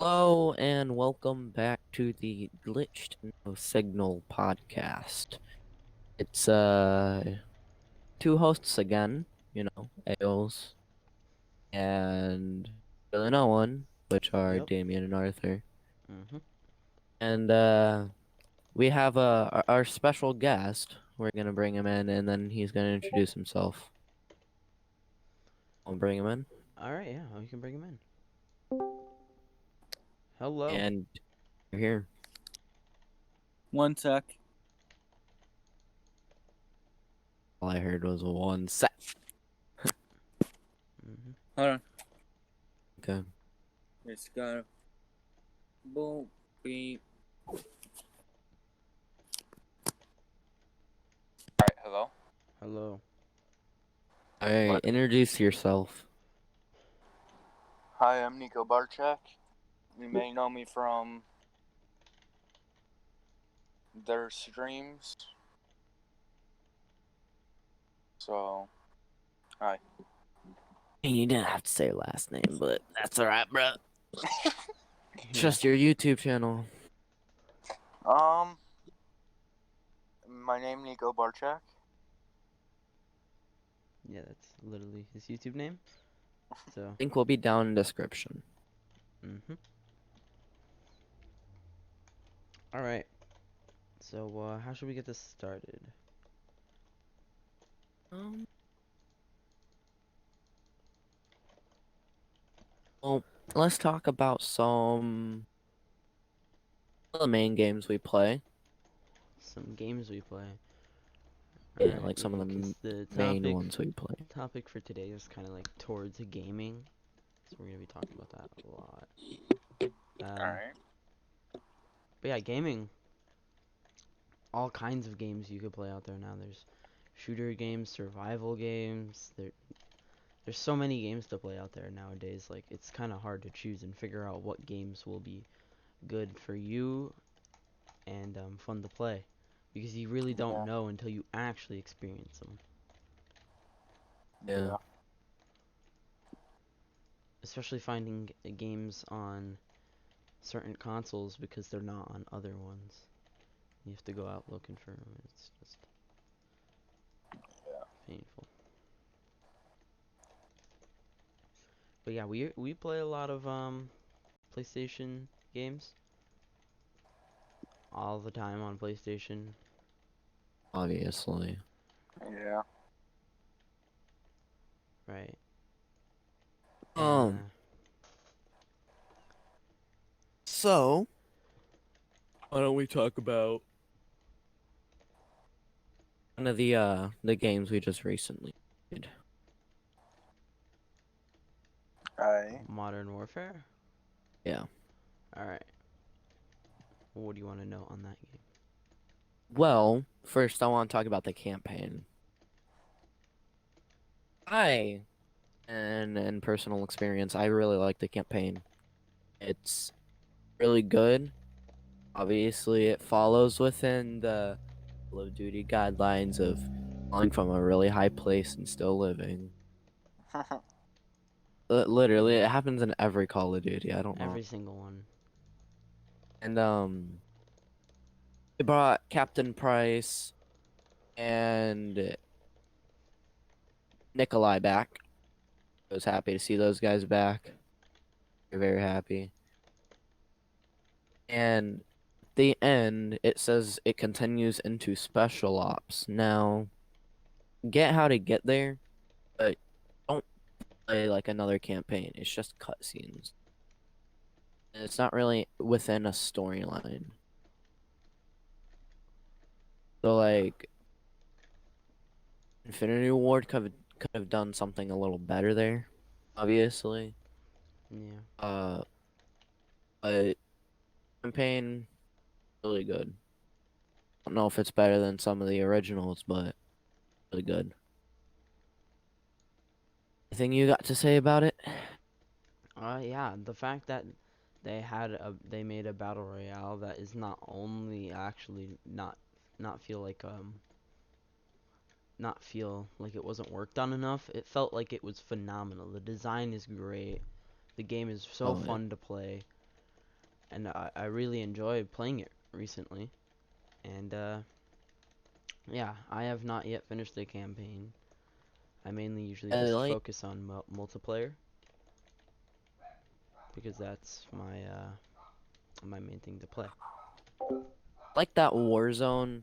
Hello and welcome back to the Glitched No Signal podcast. It's two hosts again, Ales and really no one, which are Yep. Damien and Arthur. Mhm. And we have our special guest. We're gonna bring him in and then he's gonna introduce himself. I'll bring him in. All right. Yeah. We can bring him in. Hello. And you're here. One sec. All I heard was one set. Mhm. Hold on. Okay. It's got boom, beep. Alright, hello. Hello. Alright, What? introduce yourself. Hi, I'm Nico Barchak. You may know me from their streams. So, hi. You didn't have to say your last name, but that's alright, bro. Yeah. Just your YouTube channel. My name Nico Barchak. Yeah. That's literally his YouTube name. So. Link will be down in description. Mhm. All right. So, how should we get this started? Um, well, let's talk about some of the main games we play. Some games we play. All Yeah, right. like some Yeah. of the 'Cause the main topic ones we play. topic for today is kind of like towards gaming, so we're gonna be talking about that a lot. Alright. But yeah, gaming. All kinds of games you could play out there now. There's shooter games, survival games. There's so many games to play out there nowadays. Like, it's kind of hard to choose and figure out what games will be good for you and fun to play, because you really don't Yeah. know until you actually experience them. Yeah. Especially finding games on certain consoles because they're not on other ones. You have to go out looking for them. It's just painful. But yeah, we play a lot of PlayStation games all the time on PlayStation. Obviously. Yeah. Right. Um, And so why don't we talk about one of the games we just recently played? Alright. Modern Warfare. Yeah. All right. What do you want to know on that game? Well, first I want to talk about the campaign. And in personal experience, I really like the campaign. It's really good. Obviously, it follows within the Call of Duty guidelines of falling from a really high place and still living. Literally, it happens in every Call of Duty. I don't know. Every single one. And they brought Captain Price and Nikolai back. I was happy to see those guys back. They're very happy. And at the end, it says it continues into Special Ops. Now, get how to get there, but don't play like another campaign. It's just cutscenes. And it's not really within a storyline. So like Infinity Ward could have done something a little better there, obviously. Yeah. But campaign really good. I don't know if it's better than some of the originals, but really good. Anything you got to say about it? Yeah. The fact that they made a battle royale that is not only actually not feel like not feel like it wasn't worked on enough. It felt like it was phenomenal. The design is great. The game is so Oh yeah. fun to play. and I really enjoyed playing it recently. And yeah, I have not yet finished the campaign. I mainly usually I just like focus on multiplayer because that's my main thing to play. that Warzone.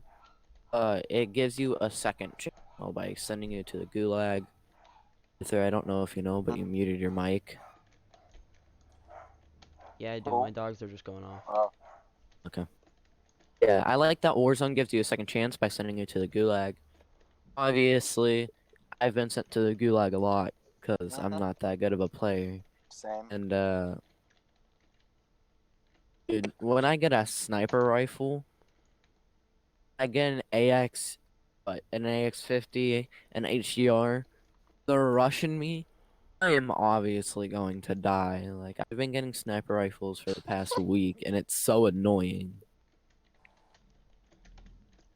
It gives you a second channel by sending you to the gulag. Ether, I don't know if you know, but you muted your mic. Yeah, I do. My Cool. dogs are just going off. Okay. Yeah, I like that Warzone gives you a second chance by sending you to the gulag. Obviously, I've been sent to the gulag a lot because I'm Mhm. not that good of a player. Same. And dude, when I get a sniper rifle, I get an AX, an AX-50, an HDR. They're rushing me. I am obviously going to die. Like, I've been getting sniper rifles for the past week, and it's so annoying.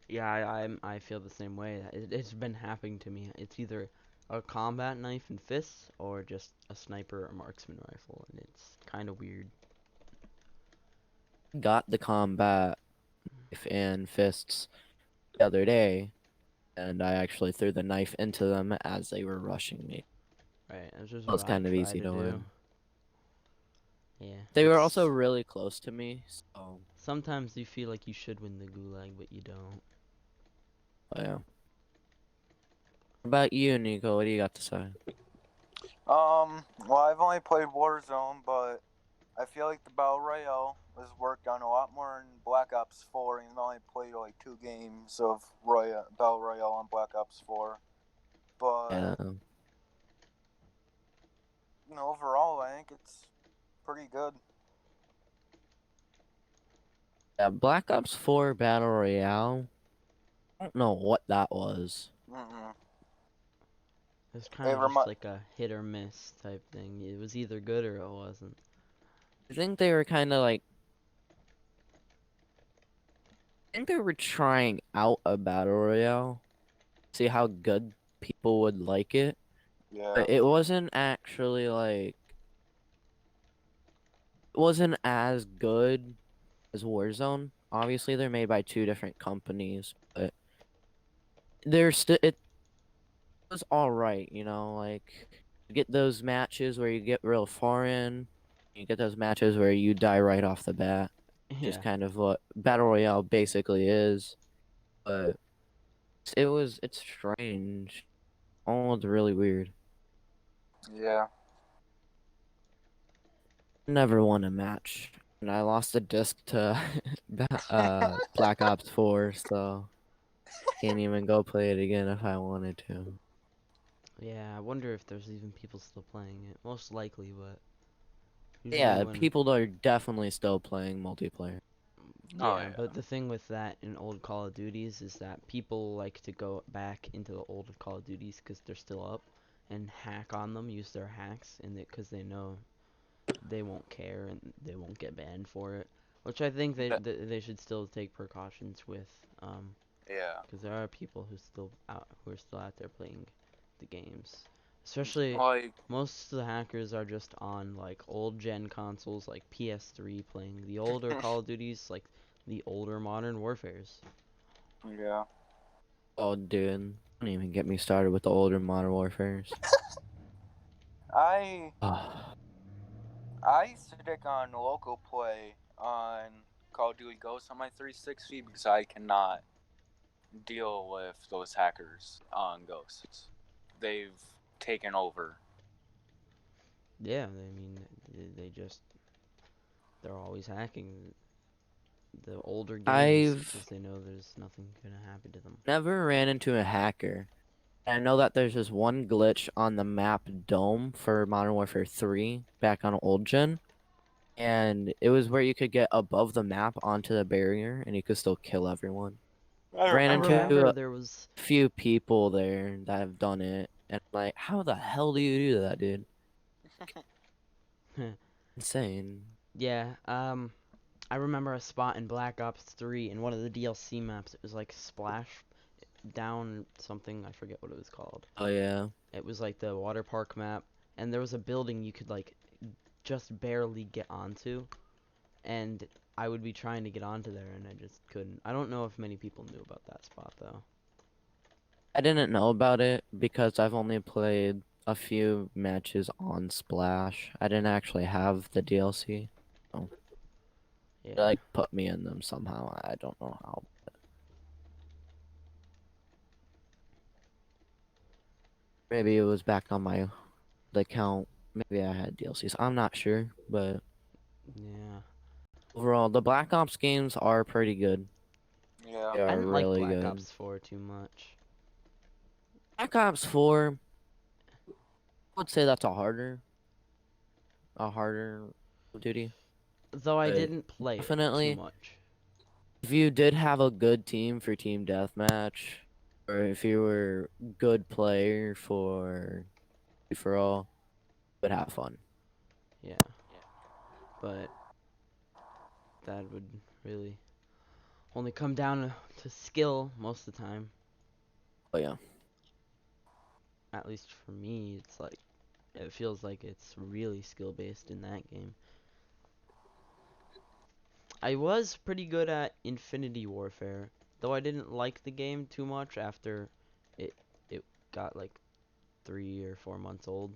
Yeah, I feel the same way. It's been happening to me. It's either a combat knife and fists or just a sniper or marksman rifle, and it's kind of weird. Got the combat knife and fists the other day, and I actually threw the knife into them as they were rushing me. Right, that's just Well, what it's I kind of try easy to to do. win. Yeah, They were also it's really close to me, so sometimes you feel like you should win the gulag, but you don't. yeah. What about you, Nico? What do you got to say? Well, I've only played Warzone, but I feel like the Battle Royale was worked on a lot more in Black Ops 4, even though I played like 2 games of Battle Royale on Black Ops 4. But, Yeah. overall, I think it's pretty good. Yeah, Black Ops 4 Battle Royale. I don't know what that was. Mm-mm. It's kind It of just remi- like a hit or miss type thing. It was either good or it wasn't. I think they were kind of like, I think they were trying out a Battle Royale, see how good people would like it. yeah. But it wasn't actually like, it wasn't as good as Warzone. Obviously, they're made by two different companies, but they're still, it was all right, like you get those matches where you get real far in, you get those matches where you die right off the bat, just Yeah. kind of what Battle Royale basically is. But it's strange. Oh, it's really weird. Yeah. Never won a match, and I lost a disc to Black Ops 4, so can't even go play it again if I wanted to. Yeah, I wonder if there's even people still playing it. Most likely, but usually Yeah, when people are definitely still playing multiplayer. Oh, yeah, but the thing with that in old Call of Duties is that people like to go back into the old Call of Duties because they're still up and hack on them, use their hacks, and because they know they won't care and they won't get banned for it. Which I think yeah. they should still take precautions with, Yeah. because there are people who are still out there playing the games. Especially Like, most of the hackers are just on like old gen consoles like PS3 playing the older Call of Duties, like the older Modern Warfares. yeah. Oh, dude, don't even get me started with the older Modern Warfares. I Ah, I stick on local play on Call of Duty Ghosts on my 360 because I cannot deal with those hackers on Ghosts. They've taken over. Yeah, I mean they're always hacking the older games I've because they know there's nothing gonna happen to them. never ran into a hacker. I know that there's this one glitch on the map Dome for Modern Warfare 3 back on old gen, and it was where you could get above the map onto the barrier and you could still kill everyone. I Ran I remember into remember a there was few people there that have done it, and I'm like, how the hell do you do that, dude? Insane. yeah, I remember a spot in Black Ops 3 in one of the DLC maps. It was like Splash Down something, I forget what it was called. Oh yeah. It was like the water park map, and there was a building you could like just barely get onto, and I would be trying to get onto there, and I just couldn't. I don't know if many people knew about that spot though. I didn't know about it because I've only played a few matches on Splash. I didn't actually have the DLC. So Yeah. they, like, put me in them somehow. I don't know how. Maybe it was back on the account. Maybe I had DLCs. I'm not sure, but Yeah. overall, the Black Ops games are pretty good. Yeah. They I are didn't like really Black good. Ops 4 too much. Black Ops 4, I would say that's a harder duty. Though I But didn't play it too definitely, much. if you did have a good team for team deathmatch, or if you were good player for free for all, would have fun. Yeah. But that would really only come down to skill most of the time. But yeah, At least for me, it's like it feels like it's really skill based in that game. I was pretty good at Infinity Warfare, though I didn't like the game too much after it it got like 3 or 4 months old.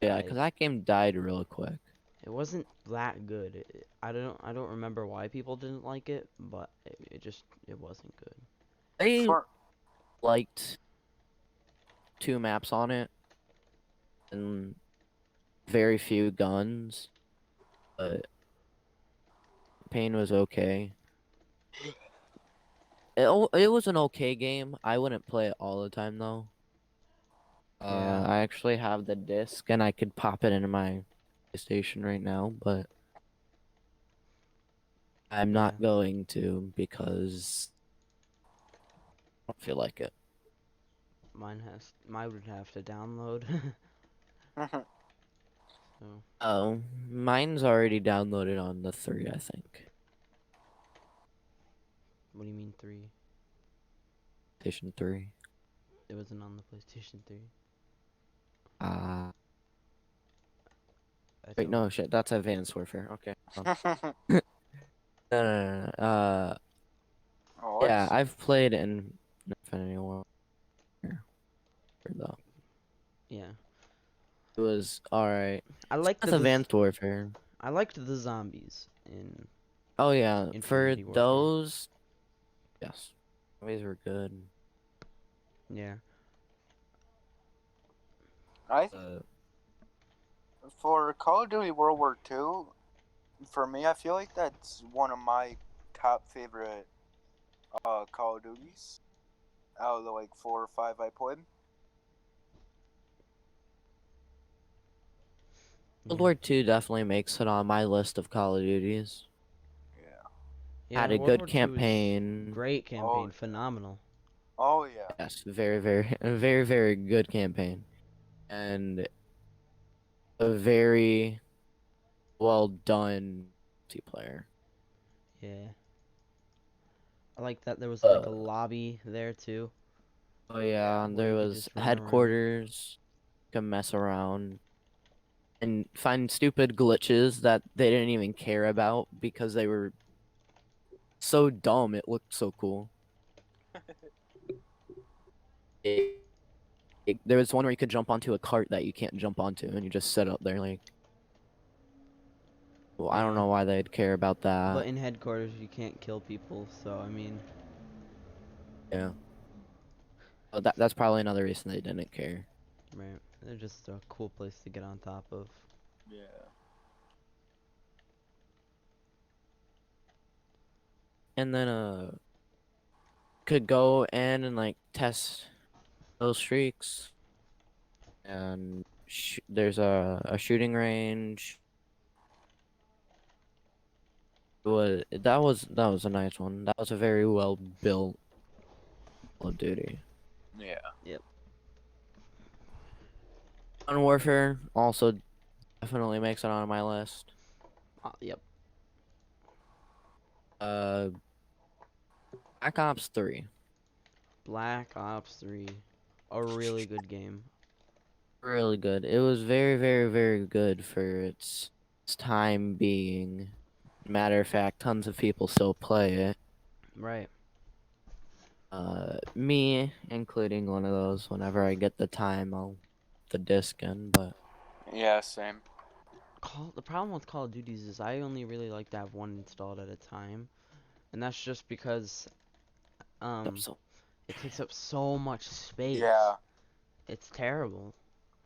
yeah, I because that game died real quick. It wasn't that good. I don't remember why people didn't like it, but it wasn't good. They For liked 2 maps on it and very few guns, but Pain was okay. It was an okay game. I wouldn't play it all the time though. Yeah. I actually have the disc and I could pop it into my PlayStation right now, but I'm Yeah. not going to because I don't feel like it. Mine would have to download. So Oh, mine's already downloaded on the 3, I think. what do you mean 3? PlayStation 3. It wasn't on the PlayStation 3. Uh, I wait, don't. no, shit, that's Advanced Warfare. Okay. No, no, no, no. Yeah, what's I've played in Infinity War though. Yeah. It was alright. I liked That's the z- Advanced Warfare. I liked the zombies in Oh yeah, for Infinity Warfare. those, yes, zombies were good. Yeah. I Uh, for Call of Duty World War II? For me, I feel like that's one of my top favorite Call of Duties out of the like 4 or 5 I played. World Yeah. War II definitely makes it on my list of Call of Duties. Yeah. Yeah, Had a World good War II is campaign. great Oh, campaign, phenomenal. oh yeah. Yes, very, very, very, very good campaign, and a very well done multiplayer. Yeah. I like that there was like Uh, a lobby there too, oh yeah, Yeah. and where there you could was just run around. headquarters. You can mess around and find stupid glitches that they didn't even care about because they were so dumb. It looked so cool. There was one where you could jump onto a cart that you can't jump onto, and you just sit up there like. Well, I don't Yeah. know why they'd care about that. But in headquarters you can't kill people, so I mean, Yeah. But that's probably another reason they didn't care. right. They're just a cool place to get on top of. Yeah. And then could go in and like test those streaks. And there's a shooting range. That was a nice one. That was a very well built Call of Duty. Yeah. Yep. Modern Warfare also definitely makes it on my list. Yep. Uh, Black Ops 3. Black Ops 3. A really good game. Really good. It was very, very, very good for its its time being. Matter of fact, tons of people still play it. Right. Me including one of those. Whenever I get the time, I'll the disc in. But Yeah, same. The problem with Call of Duties is I only really like to have one installed at a time, and that's just because so it takes up so much space. Yeah, It's terrible.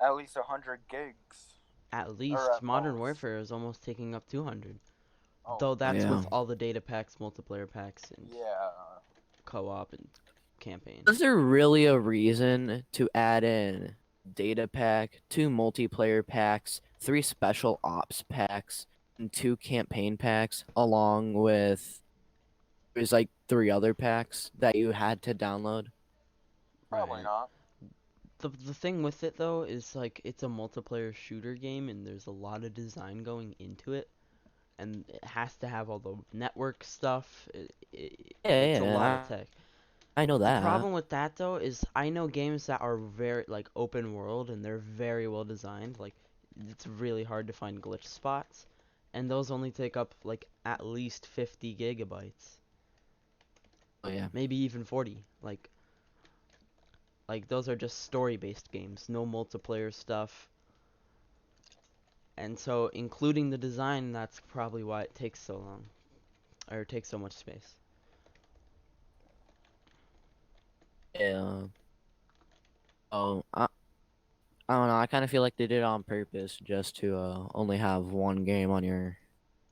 at least 100 gigs. At Or least at Modern most. Warfare is almost taking up 200. Oh, Though that's yeah. with all the data packs, multiplayer packs, and yeah. co-op and campaign. Is there really a reason to add in data pack, 2 multiplayer packs, 3 special ops packs, and 2 campaign packs, along with there's like 3 other packs that you had to download? Probably Right. not. The thing with it though is like it's a multiplayer shooter game and there's a lot of design going into it, and it has to have all the network stuff. It's a lot of Yeah, tech. I know The that. problem with that though is I know games that are very like open world and they're very well designed. Like it's really hard to find glitch spots, and those only take up like at least 50 gigabytes, Oh yeah. maybe even 40. Like those are just story-based games, no multiplayer stuff. And so including the design, that's probably why it takes so long or takes so much space. Yeah. Oh, I don't know. I kind of feel like they did it on purpose just to only have one game on your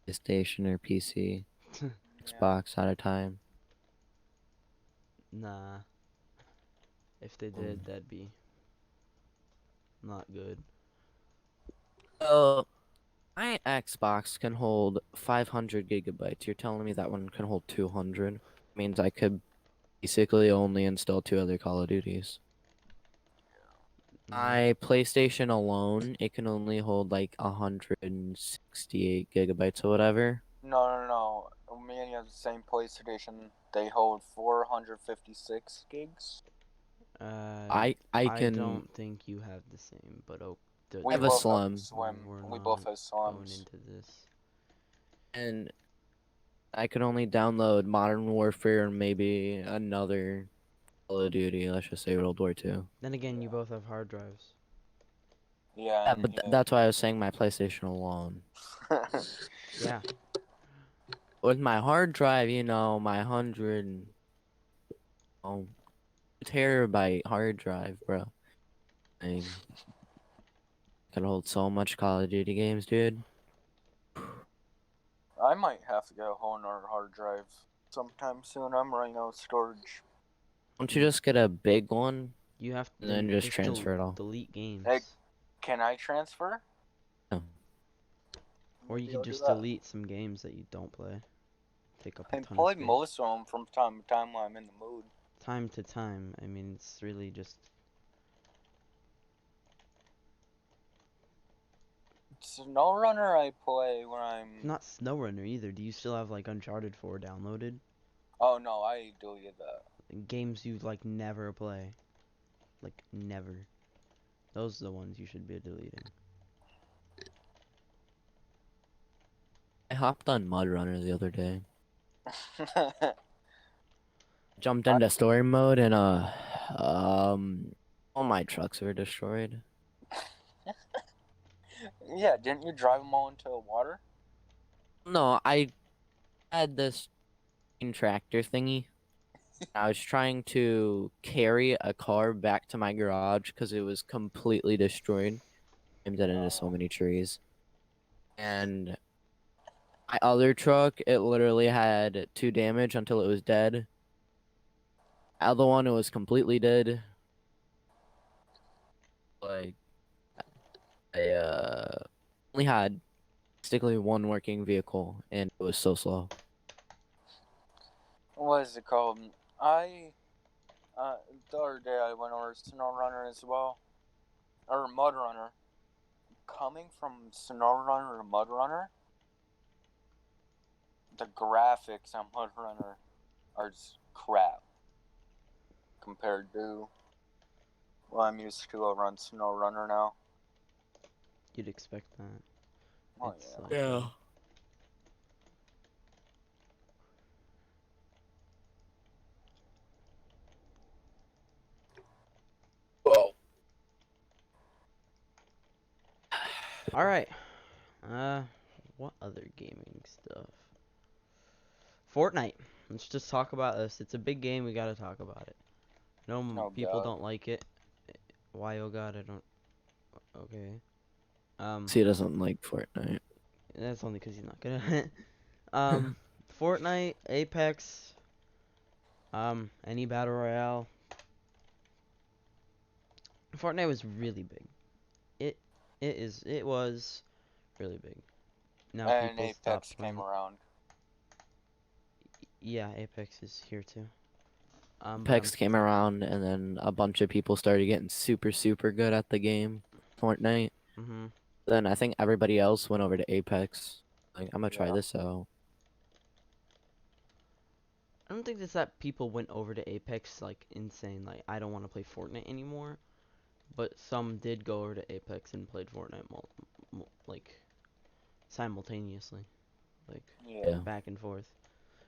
PlayStation or PC, Yeah. Xbox at a time. Nah, if they Um, did, that'd be not good. So my Xbox can hold 500 gigabytes. You're telling me that one can hold 200? Means I could basically only install 2 other Call of Duties. Yeah. My PlayStation alone, it can only hold like 168 gigabytes or whatever. No. Me and you have the same PlayStation. They hold 456 gigs. I I can don't think you have the same, but We have a both have slum, Slim. we're We both not have going Slims. into this. and I can only download Modern Warfare and maybe another Call of Duty. Let's just say World War II. Then again, you both have hard drives. Yeah, Yeah, and but that's why I was saying my PlayStation alone. Yeah. With my hard drive, my 100 oh, terabyte hard drive, bro. I can hold so much Call of Duty games, dude. I might have to get a whole nother hard drive sometime soon. I'm running out of storage. Don't you just get a big one You have to and then just just transfer it all? delete games. Hey, can I transfer? No. Or you Maybe could I'll do just that. delete some games that you don't play. Take up a I ton of play space. most of them from time to time when I'm in the mood. Time to time. I mean, it's really just SnowRunner I play when I'm. not SnowRunner either. Do you still have like Uncharted 4 downloaded? Oh no, I deleted that. Games you like never play. Like never. Those are the ones you should be deleting. I hopped on Mud Runner the other day. Jumped I- into story mode and all my trucks were destroyed. Yeah, didn't you drive them all into the water? No, I had this tractor thingy. I was trying to carry a car back to my garage because it was completely destroyed. Aimed it into so many trees. And my other truck, it literally had 2 damage until it was dead. Other one, it was completely dead. Like, I only had basically 1 working vehicle, and it was so slow. What is it called? I the other day I went over SnowRunner as well, or Mud Runner. Coming from SnowRunner to Mud Runner, the graphics on Mud Runner are just crap compared to what I'm used to over on SnowRunner now. You'd expect that. Oh, It's yeah. like Whoa. all right. What other gaming stuff? Fortnite. Let's just talk about this. It's a big game. We gotta talk about it. No, Oh, people God. don't like it. Why? Oh God, I don't. Okay. See, he doesn't like Fortnite. That's only because he's not good at it. Fortnite, Apex, any battle royale. Fortnite was really big. It it was really big. Now And people Apex stopped came playing. around. Yeah, Apex is here too. But Apex came around, and then a bunch of people started getting super, super good at the game, Fortnite. mhm. Then I think everybody else went over to Apex. Like, I'm gonna try Yeah. this out. I don't think it's that people went over to Apex like insane. Like I don't want to play Fortnite anymore. But some did go over to Apex and played Fortnite like simultaneously, like Yeah. Yeah, back and forth,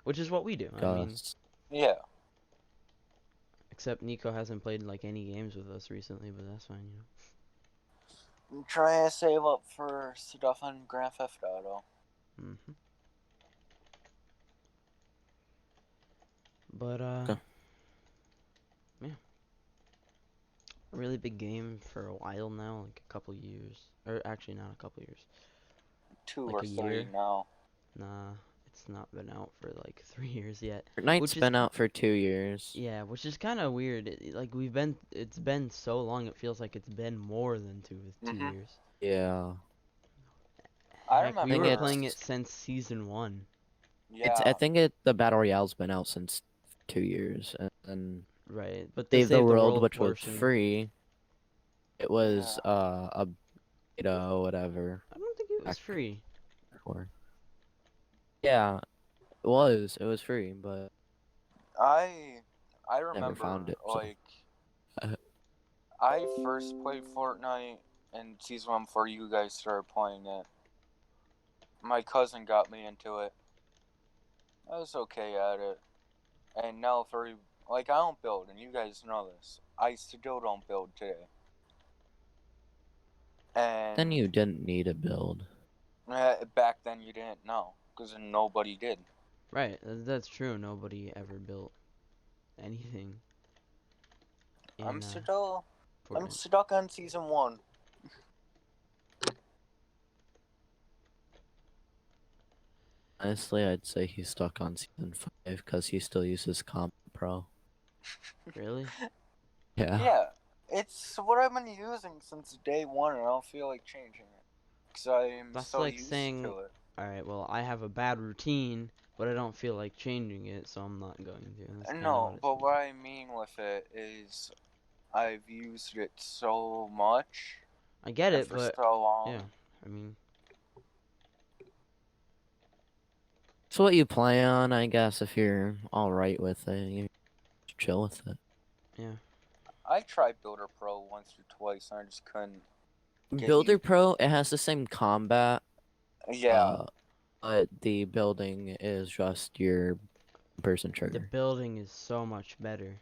which is what we do. I mean, Gus. Yeah. except Nico hasn't played like any games with us recently, but that's fine, you know. I'm trying to save up for stuff on Grand Theft Auto. Mhm. But Okay. yeah, a really big game for a while now, like a couple years, or actually not a couple years, 2 like or a 3 year. now. Nah, it's not been out for like 3 years yet, Fortnite's which is been out for 2 years. yeah, which is kind of weird. Like it's been so long. It feels like it's been more than two Mhm. years. Yeah. I Heck, I we think were remember. playing it it's since season 1. I Yeah. think the battle royale's been out since 2 years, and then Right, but the Save the Save the World, World which was portion, free. It was Yeah. a beta or whatever I don't think it was back free. before. Yeah, it was. It was free, but I never found remember it. So like I first played Fortnite in season 1 before you guys started playing it. My cousin got me into it. I was okay at it. And now for like I don't build and you guys know this. I still don't build today. then And you didn't need a build. back then you didn't know because nobody did. Right, that's true. Nobody ever built anything I'm in still I'm Fortnite. stuck on season 1. Honestly, I'd say he's stuck on season 5 because he still uses Comp Pro. Really? Yeah. Yeah, it's what I've been using since day 1 and I don't feel like changing it. Because I'm That's so like used saying, to it. all right, well, I have a bad routine, but I don't feel like changing it, so I'm not going to. That's kind of what No, it but seems what like. I mean with it is I've used it so much I get and it, for but so long. yeah, I mean, So what you play on, I guess, if you're all right with it, you just chill with it. yeah. I tried Builder Pro once or twice and I just couldn't get Builder used. Pro, it has the same combat, Yeah, uh, but the building is just your person The trigger. building is so much better.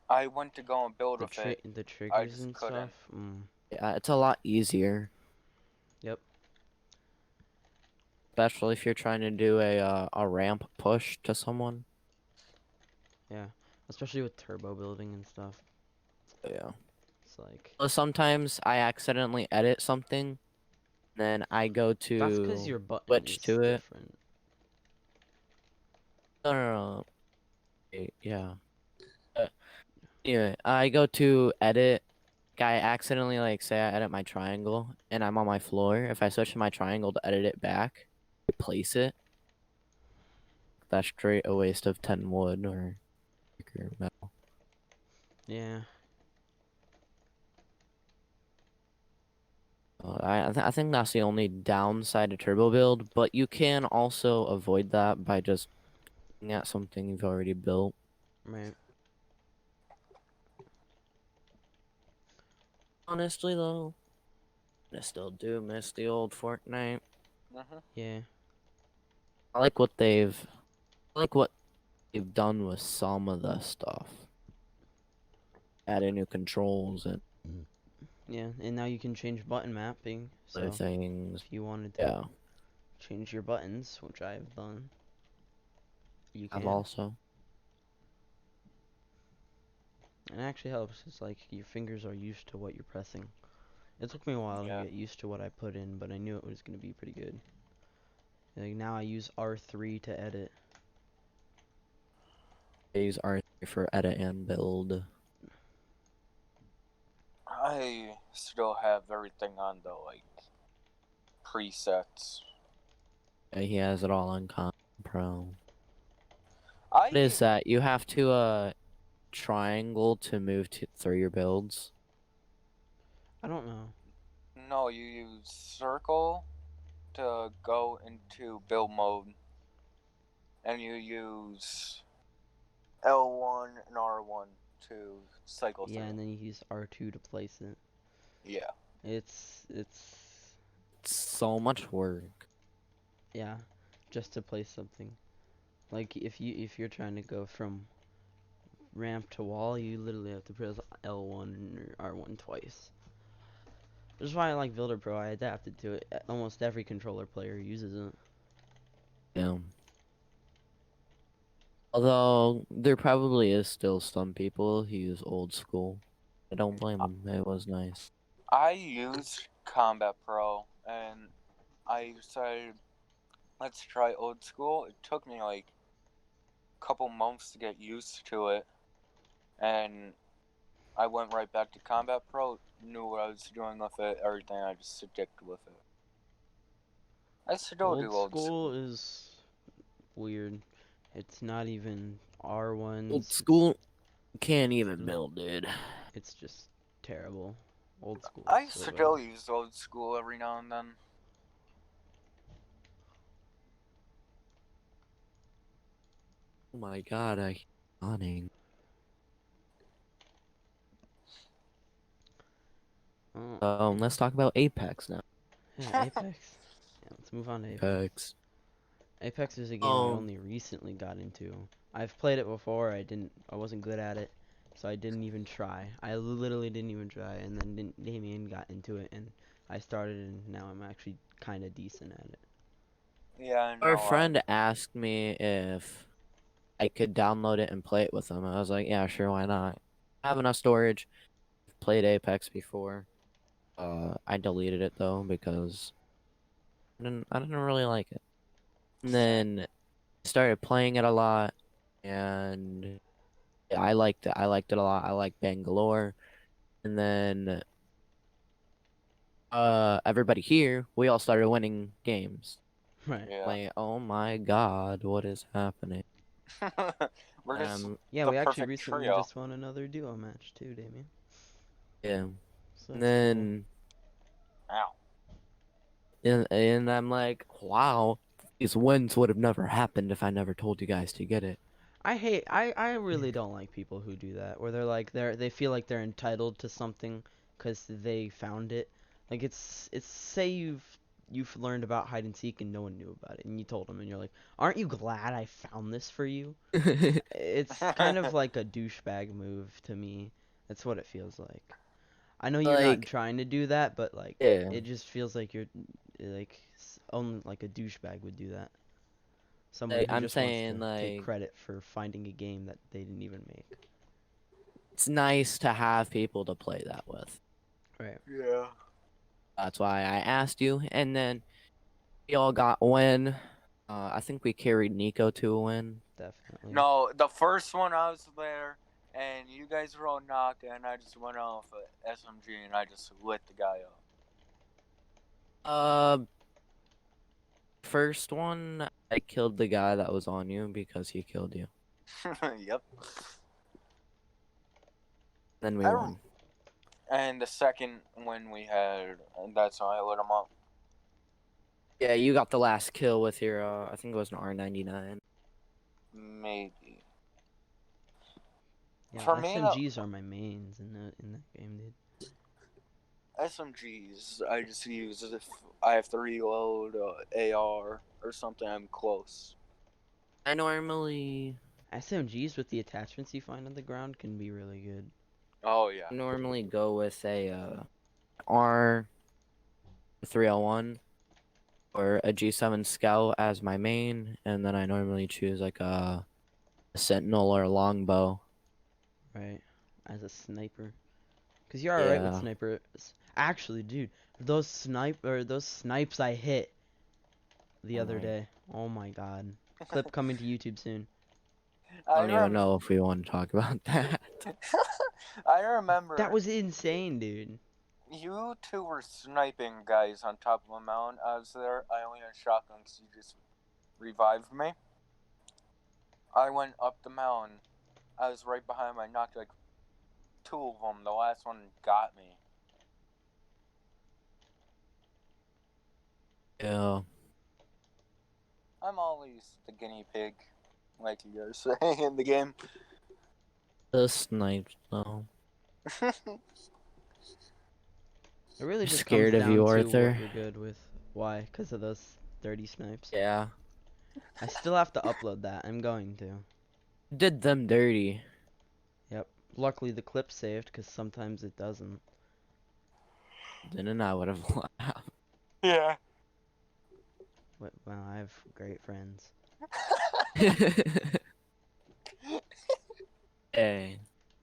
I went to go and build with it. The I triggers just and couldn't. stuff. Yeah, it's a lot easier, Yep. especially if you're trying to do a ramp push to someone. Yeah. Especially with turbo building and stuff. Yeah. It's like Well, sometimes I accidentally edit something, then I go that's because to your button switch is to it. different. No, no, no. Wait, yeah. Anyway, I go to edit. I accidentally like say I edit my triangle and I'm on my floor. If I switch to my triangle to edit it back, replace it, that's straight a waste of 10 wood or metal. Yeah. I think that's the only downside to turbo build, but you can also avoid that by just looking at something you've already built. Right. Honestly, though, I still do miss the old Fortnite. Yeah. I like what they've I like what they've done with some of the stuff. Adding new controls and Yeah, and now you can change button mapping. other So things. if you wanted to Yeah, change your buttons, which I have done, you I've can. also. It actually helps. It's like your fingers are used to what you're pressing. It took me a while to Yeah. get used to what I put in, but I knew it was going to be pretty good. Like now I use R3 to edit. These are for edit and build. I still have everything on the like presets. Yeah, he has it all on Pro. What I is that? You have to triangle to move through your builds. I don't know. no, you use circle to go into build mode, and you use L1 and R1 to cycle Yeah, and through. then you use R2 to place it. Yeah. It's It's so much work. yeah, just to place something. Like if you're trying to go from ramp to wall, you literally have to press L1 or R1 twice. Which is why I like Builder Pro. I adapted to it. Almost every controller player uses it. Yeah. Although there probably is still some people who use old school. I don't blame them. It was nice. I used Combat Pro, and I decided let's try old school. It took me like a couple months to get used to it, and I went right back to Combat Pro. Knew what I was doing with it, everything. I just stick with it. I still Old do old school school. is weird. It's not even Old R1s. school can't even Just build, dude. it's just terrible. Old school is I so bad. still use old school every now and then. Oh my god, I keep yawning. Oh, Let's talk about Apex now. yeah, Apex. Yeah, let's move on to Apex. Apex. Apex is a game I only recently got into. I've played it before. I wasn't good at it, so I didn't even try. I literally didn't even try, and then Damien got into it, and I started, and now I'm actually kind of decent at it. Yeah, I Our know. friend asked me if I could download it and play it with him. I was like, yeah, sure, why not? I have enough storage. Played Apex before. I deleted it though because I didn't really like it. And Same. then started playing it a lot, and yeah, I liked it. I liked it a lot. I liked Bangalore, and then everybody here, we all started winning games. Right. Yeah. Like, oh my god, what is happening? We're just Yeah, the we actually perfect recently trio. just won another duo match too, Damien. Yeah. So And that's cool. then Ow. and I'm like, wow, these wins would have never happened if I never told you guys to get it. I really don't like people who do that, where they feel like they're entitled to something because they found it. Like it's say you've learned about hide and seek and no one knew about it, and you told them, and you're like, aren't you glad I found this for you? It's kind of like a douchebag move to me. That's what it feels like. I know you're not Like, trying to do that, but like yeah. it just feels like you're like only like a douchebag would do that. Someone Like, who I'm just wants saying, to take like, credit for finding a game that they didn't even make. it's nice to have people to play that with. Right. Yeah. That's why I asked you, and then we all got a win. I think we carried Nico to a win. Definitely. No, the first one I was there, and you guys were all knocked, and I just went off a SMG and I just lit the guy up. Uh, first one, I killed the guy that was on you because he killed you. Yep. Then we I won. And the second win we had, and that's how I lit him up. Yeah, you got the last kill with your, I think it was an R99. Maybe. Yeah, For me, SMGs are my mains in that game, dude. SMGs, I just use if I have to reload AR or something. I'm close. I normally SMGs with the attachments you find on the ground can be really good. Oh yeah. normally go with a R 301 or a G7 Scout as my main, and then I normally choose like a Sentinel or a longbow. Right, as a sniper, cause you're alright with Yeah. snipers. Actually, dude, those snipes I hit the other Alright. day. Oh my god, clip coming to YouTube soon. I I don't even rem- know if we want to talk about that. I remember That was insane, dude. you two were sniping guys on top of a mountain. I was there. I only had shotgun because you just revived me. I went up the mountain. I was right behind him. I knocked like two of them. The last one got me. Yeah. I'm always the guinea pig, like you guys say in the game. The snipes though. It really I'm just comes scared of down you, to what Arthur. you're good with. Why? Cause of those 30 snipes. Yeah. I still have to upload that. I'm going to. Did them dirty. Yep. Luckily the clip's saved, cause sometimes it doesn't. Then I would have laughed. Yeah. Well, I have great friends. Hey.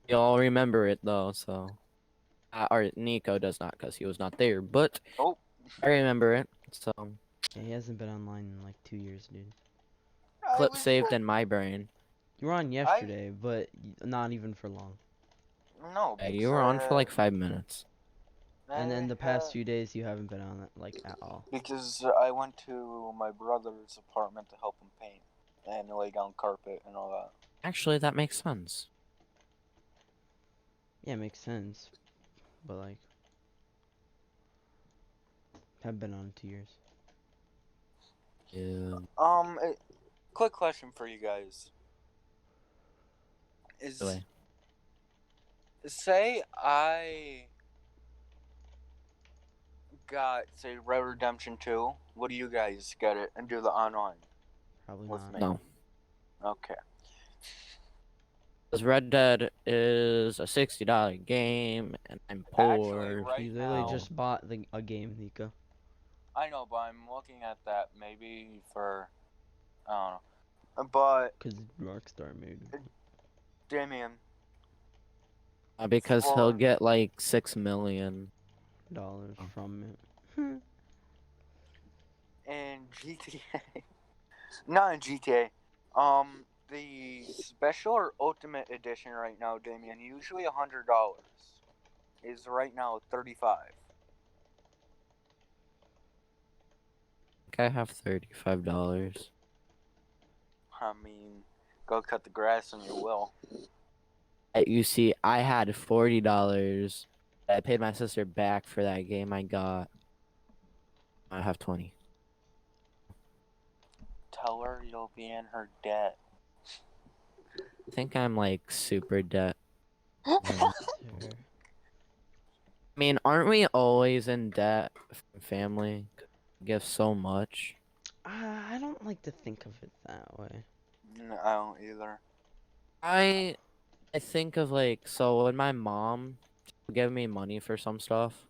Y'all remember it though, so. Or Nico does not because he was not there, but Oh. I remember it. So, Yeah, he hasn't been online in like 2 years, dude. I clip was saved in my brain. You were on yesterday, but not even for long. No, Yeah, because you were on for like 5 minutes. And then the past few days, you haven't been on it like at all. because I went to my brother's apartment to help him paint and lay down carpet and all that. Actually, that makes sense. Yeah, it makes sense. But like, haven't been on in 2 years. Yeah. Quick question for you guys. Anyway. Say I got, say, Red Redemption 2, would you guys get it and do the online Probably with not. me? No. Okay. Because Red Dead is a $60 game, and I'm Actually, poor. right You literally now, just bought a game, Nico. I know, but I'm looking at that maybe for, I don't know. But, Cause Rockstar made it. Damien, Because he'll for, get like 6 million. Dollars Oh. from it. in GTA, not in GTA, the special or ultimate edition right now, Damien, usually $100, is right now 35. I think I have $35. I mean, go cut the grass and you will. You see, I had $40. I paid my sister back for that game I got. I have 20. Tell her you'll be in her debt. I think I'm like super debt. Sure. I mean, aren't we always in debt from family? Give so much. I don't like to think of it that way. No, I don't either. I think of like, so when my mom would give me money for some stuff,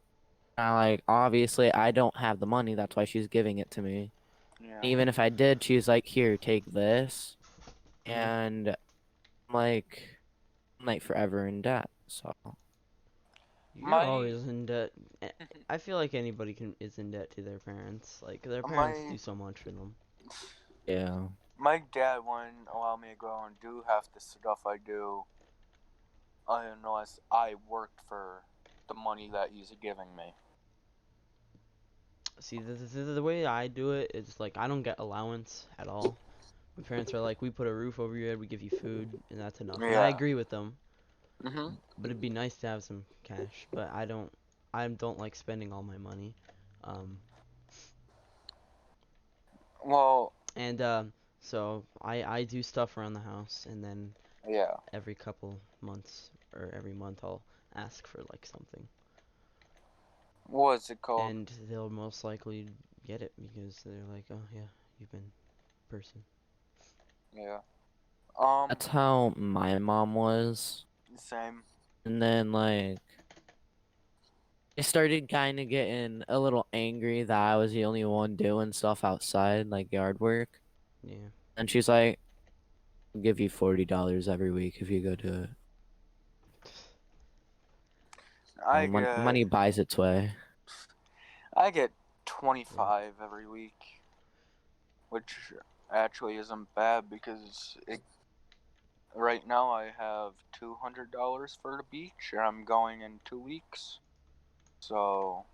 I like, obviously I don't have the money, that's why she's giving it to me. Yeah. Even if I did, she's like, here, take this. Mhm. And I'm like forever in debt. So You're always in debt. I feel like anybody is in debt to their parents. Like their parents do so much for them. yeah. My dad wouldn't allow me to go and do half the stuff I do unless I worked for the money that he's giving me. See, the way I do it is like I don't get allowance at all. My parents are like, we put a roof over your head, we give you food, and that's enough. And I Yeah. agree with them. Mhm. But it'd be nice to have some cash. But I don't like spending all my money. Well, And so I do stuff around the house, and then yeah. every couple months or every month I'll ask for like something. What's it called? and they'll most likely get it because they're like, oh yeah, you've been person. Yeah. That's how my mom was. Same. And then like I started kind of getting a little angry that I was the only one doing stuff outside, like yard work. Yeah. And she's like, "I'll give you $40 every week if you go do it." I Money get buys its way. I get Right. 25 every week, which actually isn't bad because right now I have $200 for the beach, and I'm going in 2 weeks. So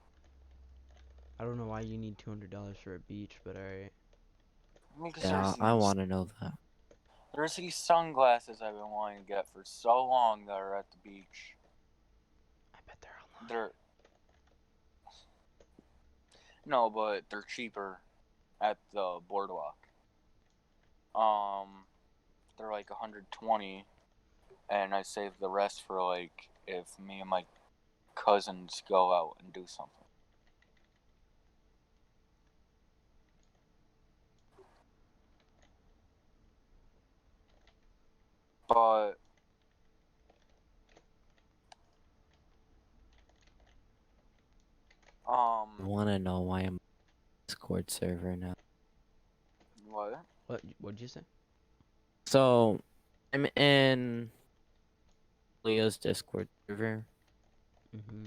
I don't know why you need $200 for a beach, but alright. because Yeah, I want to know that. there's these sunglasses I've been wanting to get for so long that are at the beach. I bet they're online. They're no, but they're cheaper at the boardwalk. They're like 120, and I save the rest for like if me and my cousins go out and do something. But I want to know why I'm on a Discord server now. what? What'd you say? So I'm in Leo's Discord server, Mm-hmm.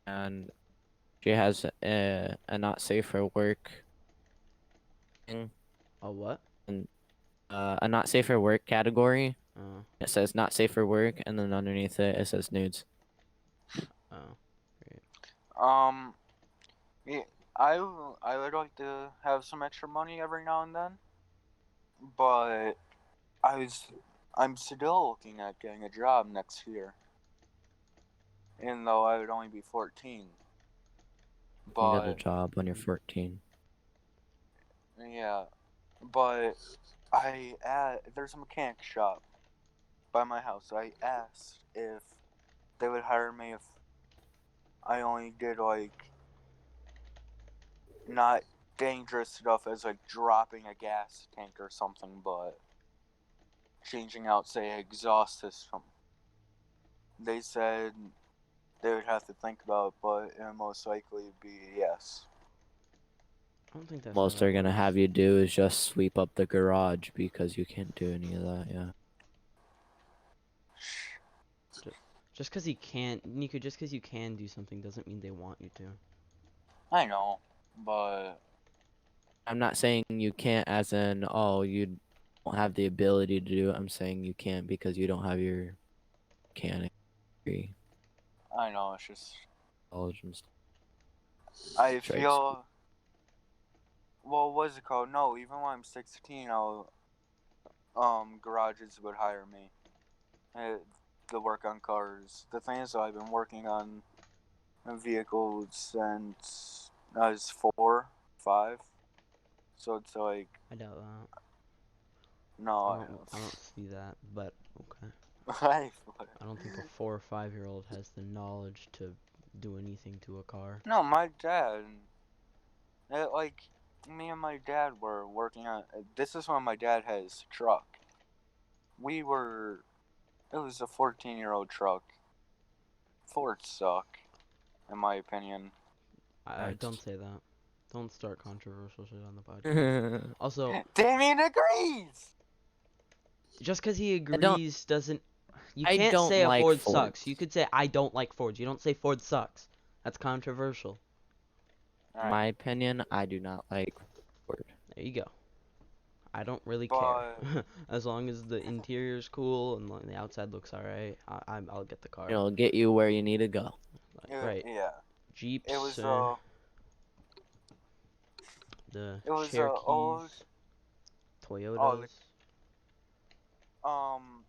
and she has a not safe for work thing, Oh, what? and a not safe for work category. Oh, It says not safe for work, and then underneath it, it says nudes. oh. Yeah, I would like to have some extra money every now and then, but I'm still looking at getting a job next year, even though I would only be 14. You can get a But job when you're 14. yeah, but there's a mechanic shop by my house. I asked if they would hire me if I only did like not dangerous stuff as like dropping a gas tank or something, but changing out, say, exhaust system. They said they would have to think about it, but it would most likely be yes. I don't think that's how Most that they're gonna works. have you do is just sweep up the garage because you can't do any of that. Yeah. Just because you can't, Nico, just because you can do something doesn't mean they want you to. I know, but I'm not saying you can't as in, oh, you don't have the ability to do it. I'm saying you can't because you don't have your mechanic degree, I know it's just college and stuff. I Trade school. feel. Well, what's it called? No, even when I'm 16, garages would hire me to work on cars. The thing is, I've been working on vehicles since I was 4, 5. So it's like, I doubt that. no, I don't see that, but okay. I, I don't think a 4 or 5 year old has the knowledge to do anything to a car. no, my dad, like, me and my dad were working on, this is when my dad had his truck. It was a 14-year-old truck. Fords suck, in my opinion. I Right. don't say that. Don't start controversial shit on the podcast. Also, Damien agrees! just because he I don't. agrees doesn't. You I can't don't say a like Ford Fords. sucks. You could say I don't like Fords. You don't say Ford sucks. That's controversial. In my opinion, I do not like Ford. There you go. I don't really care. But As long as the interior's cool and the outside looks alright, I'll get the car. It'll get you where you need to go. Right. yeah, it Jeeps was or the it was Cherokees, old oh Toyotas. um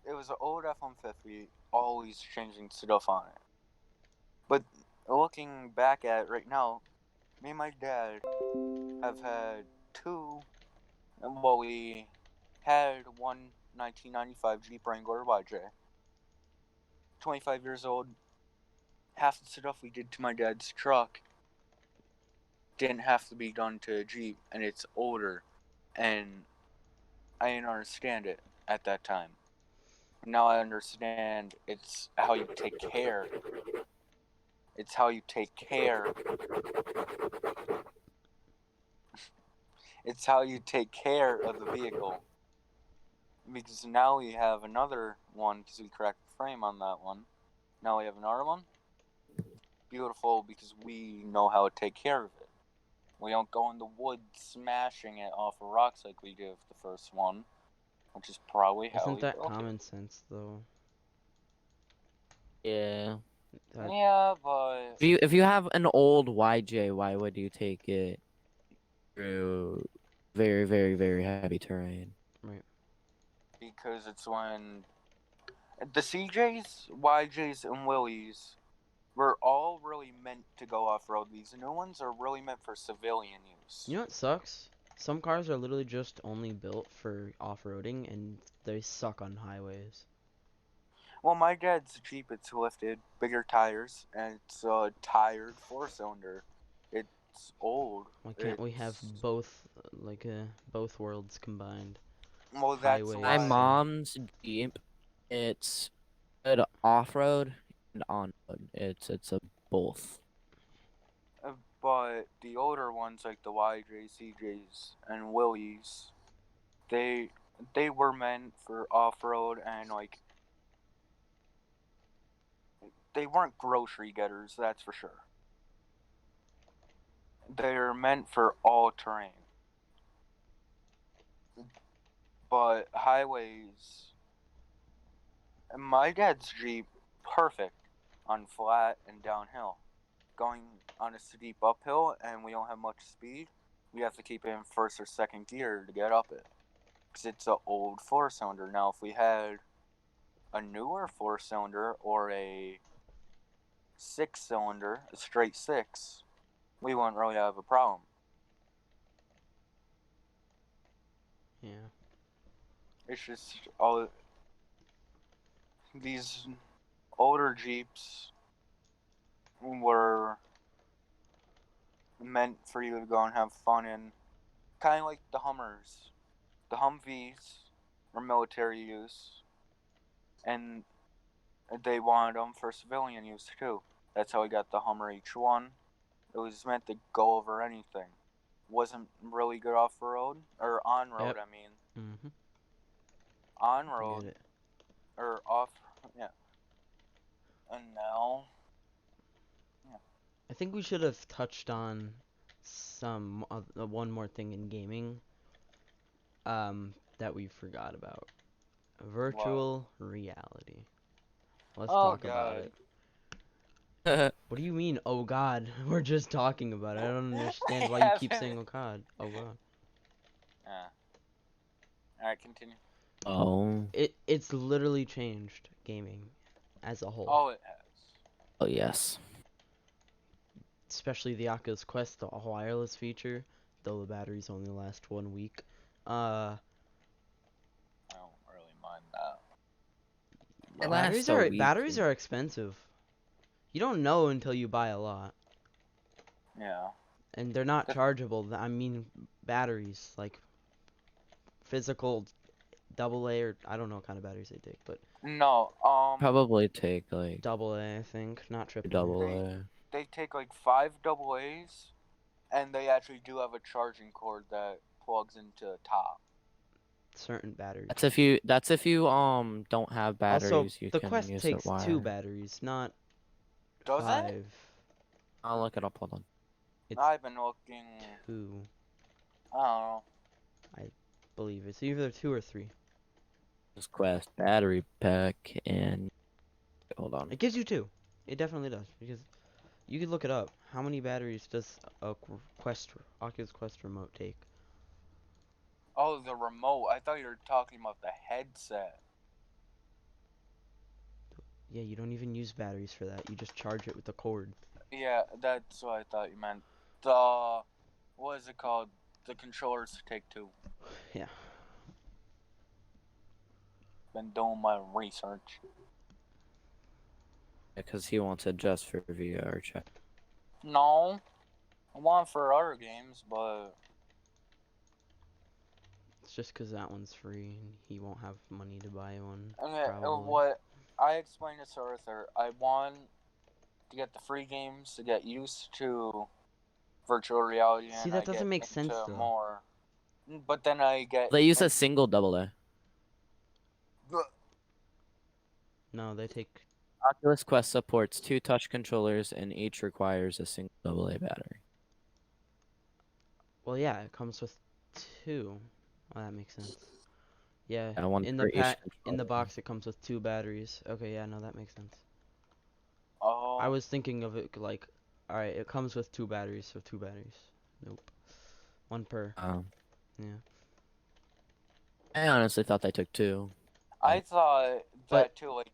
it was an old F-150, always changing stuff on it. But looking back at it right now, me and my dad have had two. Well, we had one 1995 Jeep Wrangler YJ, 25 years old, half the stuff we did to my dad's truck didn't have to be done to a Jeep, and it's older, and I didn't understand it at that time. Now I understand it's how you take care. It's how you take care. It's how you take care of the vehicle. Because now we have another one, because we cracked the frame on that one. Now we have another one. Beautiful, because we know how to take care of it. We don't go in the woods smashing it off of rocks like we did with the first one, which is probably how Isn't we that built common sense though? Yeah. That, Yeah, but If you have an old YJ, why would you take it through very, very, very heavy terrain? right. because it's when the CJs, YJs, and Willies were all really meant to go off road. These new ones are really meant for civilian use. You know what sucks? Some cars are literally just only built for off-roading, and they suck on highways. Well, my dad's Jeep, it's lifted, bigger tires, and it's a tired 4-cylinder. It's old. Why can't we have It's- both, both worlds combined? Well, that's Highways. My why. mom's Jeep, it's good off-road and on-road. It's a both. But the older ones, like the YJs, CJs, and Willies, they were meant for off-road, and like they weren't grocery getters, that's for sure. They're meant for all terrain. But highways, my dad's Jeep, perfect on flat and downhill. Going on a steep uphill and we don't have much speed, we have to keep it in first or second gear to get up it. Because it's an old 4-cylinder. Now, if we had a newer 4-cylinder or a 6-cylinder, a straight 6, we wouldn't really have a problem. Yeah. It's just all these older Jeeps were meant for you to go and have fun in. Kind of like the Hummers. The Humvees were military use, and they wanted them for civilian use too. That's how we got the Hummer H1. It was meant to go over anything. Wasn't really good off road or on road. Yep. I mean, Mm-hmm. on I road get it. or off. Yeah. And now, I think we should have touched on one more thing in gaming, that we forgot about. Virtual reality. Let's oh talk about god. it. What do you mean, oh god? We're just talking about it. I don't understand why you keep saying, oh god. Oh god. Yeah. Alright, continue. Oh. It's literally changed gaming as a whole. Oh, it has. Oh, yes. Especially the Oculus Quest, the wireless feature, though the batteries only last 1 week. I don't really mind that. It lasts a week. Batteries are expensive. You don't know until you buy a lot. Yeah. And they're not chargeable. I mean, batteries, like physical AA, or I don't know what kind of batteries they take, but No, Probably take like AA, I think, not triple. double A. they take like 5 AA's, and they actually do have a charging cord that plugs into the top. Certain batteries. That's if you don't have batteries, Also, you the can Quest use takes it wired. 2 batteries, not Does 5. it? I'll look it up. Hold on. It's I've been looking. 2, I don't know. believe it's either 2 or 3. This Quest battery pack and hold on. It gives you 2. It definitely does, because you could look it up. How many batteries does a Oculus Quest remote take? Oh, the remote. I thought you were talking about the headset. Yeah, you don't even use batteries for that. You just charge it with the cord. Yeah, that's what I thought you meant. The what is it called? The controllers take 2. Yeah. Been doing my research. Because he wants it just for VR chat. No, I want it for other games, but It's just because that one's free and he won't have money to buy one. okay, Probably. what I explained to Arthur, I want to get the free games to get used to virtual reality, See, and that I doesn't get make sense, into though. more. But then I get. They use a single AA. No, they take. Oculus Quest supports 2 touch controllers, and each requires a single AA battery. Well, yeah, it comes with 2. Oh, that makes sense. Yeah, One in for the each in the controller. box it comes with 2 batteries. Okay, yeah, no, that makes sense. Oh. I was thinking of it like, all right, it comes with 2 batteries, so 2 batteries. Nope, 1 per. Yeah. I honestly thought they took 2. I thought But- that too. Like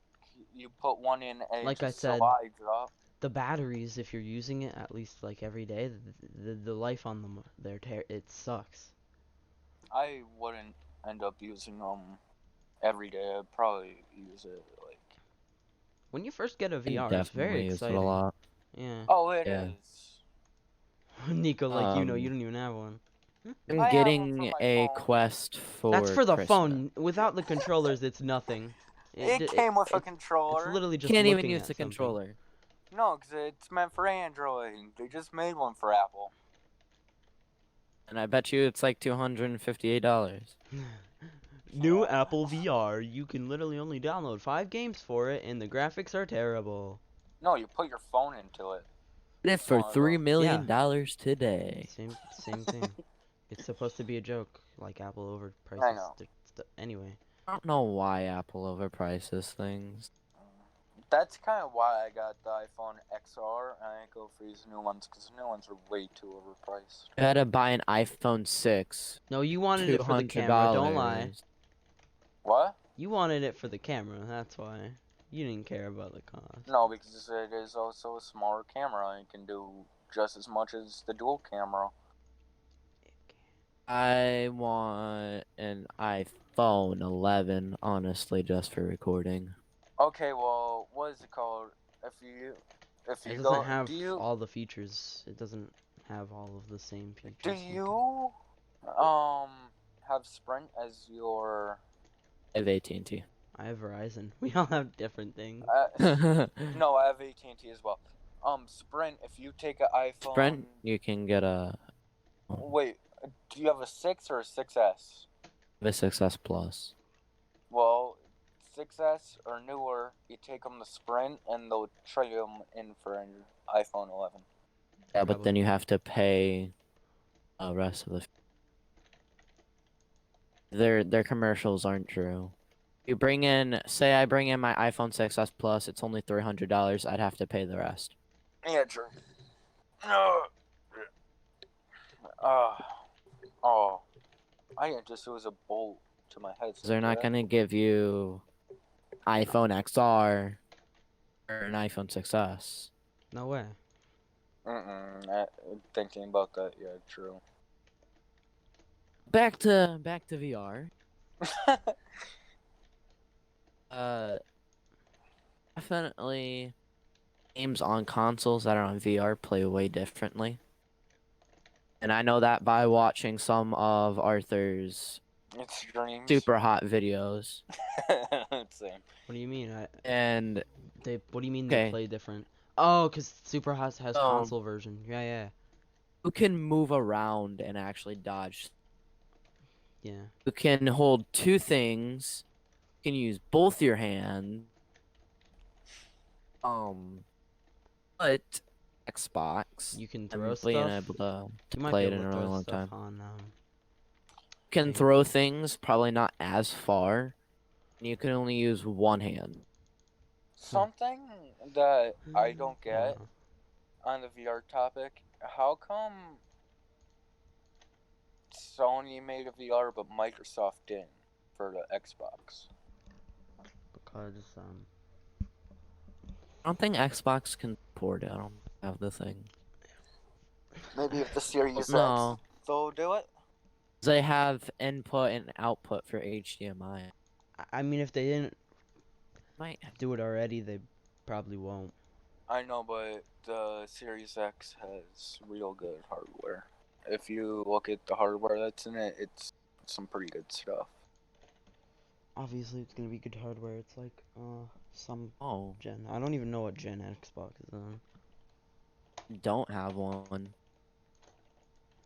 you put one in, and Like it I just said, slides up. The batteries, if you're using it at least like every day, the life on them, it sucks. I wouldn't end up using them every day. I'd probably use it like. When you first get a I VR, it's very definitely use it a exciting. lot. Yeah. Oh, it Yeah. is. Nico, like you Um, don't even have one. I'm I have one for getting my a phone. Quest for That's for the Christmas. phone. Without the controllers, it's nothing. It came with a It's controller. literally just Can't even looking use at the something. controller. No, because it's meant for Android. They just made one for Apple. And I bet you it's like $258. New Apple VR. You can literally only download 5 games for it, and the graphics are terrible. No, you put your phone into it. It for One of $3 those. million today. Same thing. It's supposed to be a joke, like Apple overprices. I know. Anyway. I don't know why Apple overprices things. That's kind of why I got the iPhone XR, and I go for these new ones, because the new ones are way too overpriced. I had to buy an iPhone 6. No, you wanted it for the camera. Don't lie. $200. What? You wanted it for the camera. That's why. You didn't care about the cost. No, because it is also a smaller camera, and it can do just as much as the dual camera. I want an iPhone 11, honestly, just for recording. Okay, well, what is it called? If you It go, doesn't have do you all the features. It doesn't have all of the same features. do you have Sprint as your I have AT&T. I have Verizon. We all have different things. no, I have AT&T as well. Sprint. If you take an iPhone, Sprint, you can get a Wait, do you have a 6 or a 6S? 6S Plus. Well, 6S or newer, you take them to Sprint, and they'll trade them in for an iPhone 11. Yeah, but then you have to pay the rest of the. Their commercials aren't true. You bring in, say I bring in my iPhone 6S Plus, it's only $300. I'd have to pay the rest. Yeah, true. Oh, I just was a bolt to my head. They're not gonna give you iPhone XR or an iPhone 6S. No way. Thinking about that, yeah, true. Back to VR. Definitely games on consoles that are on VR play way differently. And I know that by watching some of Arthur's Streams. super hot videos. Same. What do you mean? And What do you mean Okay. they play different? Oh, cause Super Hot has Oh. console version. Yeah. you can move around and actually dodge. Yeah. You can hold 2 things. You can use both your hands. But Xbox, You can I'm throw being stuff. able to You might play be it able in to a really throw long stuff time. on. Can thing. throw things, probably not as far. And you can only use one hand. Something that I don't get Uh, on the VR topic, how come Sony made a VR but Microsoft didn't for the Xbox? because I don't think Xbox can support it. I don't have the thing. Maybe if the Series No. X, they'll do it? They have input and output for HDMI. I mean, if they didn't Might do it already, they probably won't. I know, but the Series X has real good hardware. If you look at the hardware that's in it, it's some pretty good stuff. Obviously, it's gonna be good hardware. It's like some Oh, gen. I don't even know what gen Xbox is on. don't have one.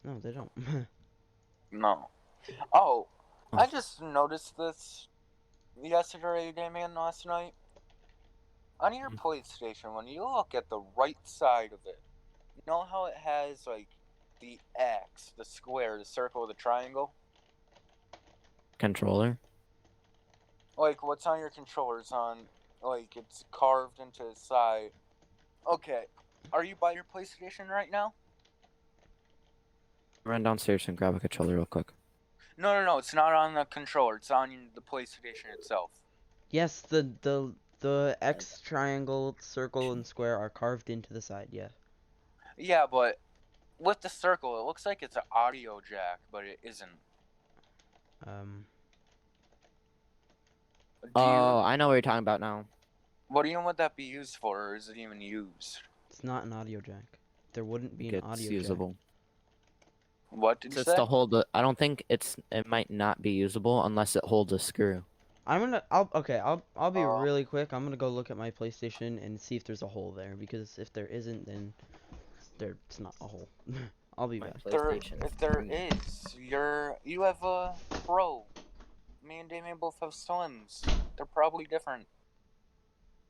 No, they don't. No. Oh, Oh. I just noticed this yesterday gaming and last night. On your PlayStation, when you look at the right side of it, you know how it has like the X, the square, the circle, the triangle? Controller? Like what's on your controller is on like it's carved into the side. Okay. Are you by your PlayStation right now? Run downstairs and grab a controller real quick. No, it's not on the controller, it's on the PlayStation itself. Yes, the X, triangle, circle, and square are carved into the side. Yeah. Yeah, but with the circle, it looks like it's an audio jack, but it isn't. Oh, I know what you're talking about now. What even would that be used for, or is it even used? It's not an audio jack. There wouldn't be an It's audio usable. What did you It's say? to hold the. I don't think it might not be usable unless it holds a screw. I'll be Oh. really quick. I'm gonna go look at my PlayStation and see if there's a hole there, because if there isn't, then it's not a hole. I'll be My back. PlayStation. If there is, you have a Pro. Me and Damien both have Slims. They're probably different.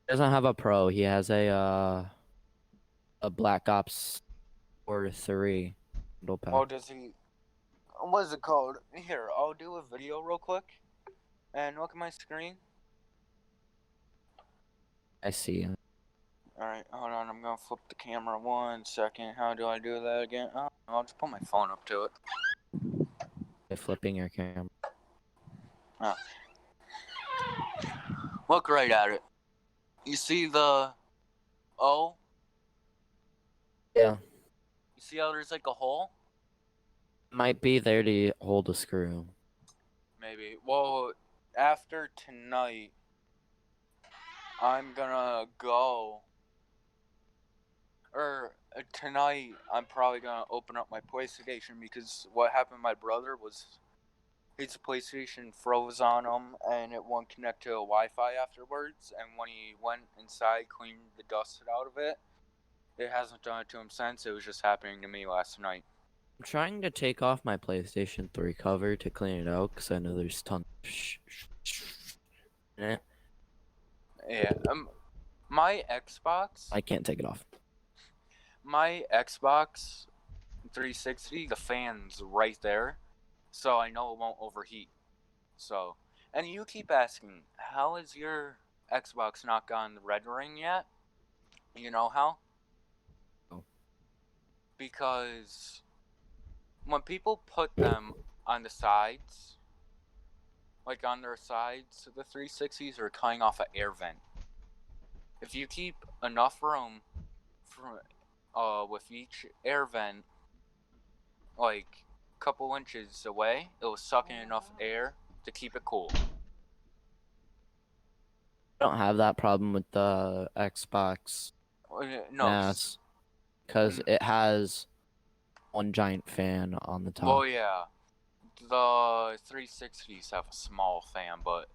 He doesn't have a Pro. He has a Black Ops 4 3 bundle pack. Oh, does he? What is it called? Here, I'll do a video real quick. And look at my screen. I see. Alright, hold on. I'm gonna flip the camera 1 second. How do I do that again? Oh, I'll just put my phone up to it. Flipping your camera. Oh. Look right at it. You see the O? Yeah. You see how there's like a hole? Might be there to hold a screw. Maybe. Well, after tonight, I'm gonna go. Tonight, I'm probably gonna open up my PlayStation because what happened to my brother was his PlayStation froze on him and it won't connect to Wi-Fi afterwards. And when he went inside, cleaned the dust out of it, it hasn't done it to him since. It was just happening to me last night. I'm trying to take off my PlayStation 3 cover to clean it out because I know there's tons of in it. Yeah. My Xbox. I can't take it off. My Xbox 360, the fan's right there, so I know it won't overheat. So, and you keep asking, how has your Xbox not gotten the red ring yet? You know how? Oh. Because when people put them on the sides, like on their sides, the 360s are coming off an air vent. If you keep enough room for, with each air vent, like a couple inches away, it was sucking enough air to keep it cool. I don't have that problem with the Xbox No. S because it has one giant fan on the top. Well, yeah. The 360s have a small fan, but